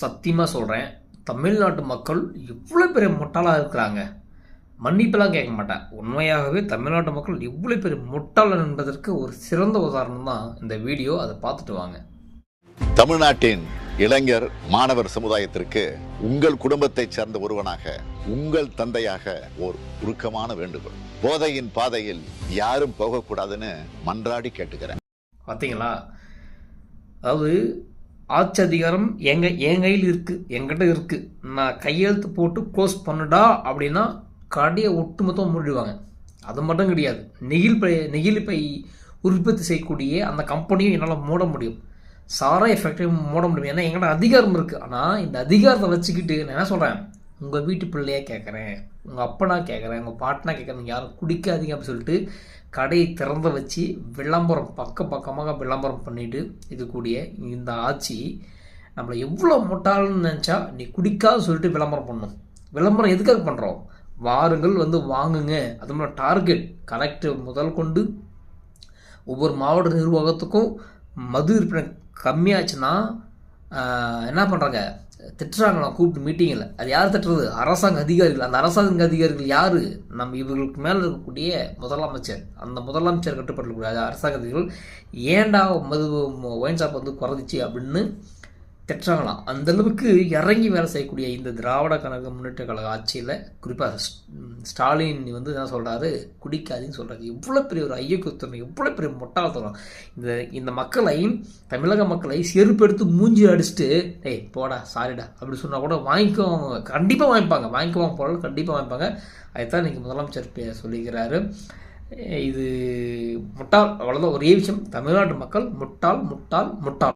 சத்தியமாக சொல்கிறேன், தமிழ்நாட்டு மக்கள் எவ்வளோ பெரிய முட்டாளாக இருக்கிறாங்க. மன்னிப்பெல்லாம் கேட்க மாட்டேன். உண்மையாகவே தமிழ்நாட்டு மக்கள் எவ்வளோ பெரிய முட்டாளர் என்பதற்கு ஒரு சிறந்த உதாரணம் தான் இந்த வீடியோ. அதை பார்த்துட்டு வாங்க. தமிழ்நாட்டின் இளைஞர் மாணவர் சமுதாயத்திற்கு உங்கள் குடும்பத்தைச் சேர்ந்த ஒருவனாக, உங்கள் தந்தையாக ஒரு உருக்கமான வேண்டுகோள். போதையின் பாதையில் யாரும் போகக்கூடாதுன்னு மன்றாடி கேட்டுக்கிறேன். பார்த்தீங்களா? அதாவது ஆட்சி அதிகாரம் என் கையில் இருக்குது, என்கிட்ட இருக்குது, நான் கையெழுத்து போட்டு க்ளோஸ் பண்ணுடா அப்படின்னா கடையை ஒட்டுமொத்தம் மூடிடுவாங்க. அது மட்டும் கிடையாது, நெகிழிப்பை உற்பத்தி செய்யக்கூடிய அந்த கம்பெனியும் என்னால் மூட முடியும், சாராய ஃபேக்டரியும் மூட முடியும். ஏன்னா எங்கிட்ட அதிகாரம் இருக்குது. ஆனால் இந்த அதிகாரத்தை வச்சுக்கிட்டு நான் என்ன சொல்கிறேன், உங்கள் வீட்டு பிள்ளையாக கேட்குறேன், உங்கள் அப்பனா கேட்குறேன், உங்கள் பாட்டனா கேட்குறேன், யாரும் குடிக்காதீங்க அப்படின்னு சொல்லிட்டு கடையை திறந்து வச்சு விளம்பரம் பக்கமாக விளம்பரம் பண்ணிட்டு இருக்கக்கூடிய இந்த ஆட்சி நம்மளை எவ்வளோ முட்டாள்னு நினச்சா நீ குடிக்காது சொல்லிட்டு விளம்பரம் பண்ணணும். விளம்பரம் எதுக்காக பண்ணுறோம்? வாருங்கள் வந்து வாங்குங்க. அது மாதிரி டார்கெட் கரெக்டு முதல் கொண்டு ஒவ்வொரு மாவட்ட நிர்வாகத்துக்கும் மது விற்பனை கம்மியாச்சுன்னா என்ன பண்ணுறாங்க, திட்டுறாங்களாம் கூப்பிட்டு மீட்டிங்கில். அது யார் திட்டுறது? அரசாங்க அதிகாரிகள். அந்த அரசாங்க அதிகாரிகள் யார்? நம்ம இவர்களுக்கு மேலே இருக்கக்கூடிய முதலமைச்சர். அந்த முதலமைச்சர் கட்டுப்படக்கூடிய அரசாங்க அதிகாரிகள் ஏண்டா ஒயின் ஷாப் வந்து குறைஞ்சிச்சு அப்படின்னு திட்டுறாங்களாம். அந்தளவுக்கு இறங்கி வேலை செய்யக்கூடிய இந்த திராவிட கழக முன்னேற்ற கழக ஆட்சியில் குறிப்பாக ஸ்டாலின் வந்து என்ன சொல்கிறாரு, குடிக்காதுன்னு சொல்கிறாரு. எவ்வளோ பெரிய ஒரு ஐயக்குத்தனம், எவ்வளோ பெரிய முட்டாள்தனம். இந்த மக்களை, தமிழக மக்களை செருப்பெடுத்து மூஞ்சி அடிச்சுட்டு டேய் போடா சாரிடா அப்படி சொன்னால் கூட வாங்கிக்குவாங்க, கண்டிப்பாக வாங்கிக்குவாங்க போல கண்டிப்பாக வாங்கிப்பாங்க. அதுதான் இன்றைக்கி முதலமைச்சர் சொல்லிக்கிறாரு. இது முட்டாள், அவ்வளோதான் ஒரே விஷயம். தமிழ்நாட்டு மக்கள் முட்டாள் முட்டாள் முட்டாள்.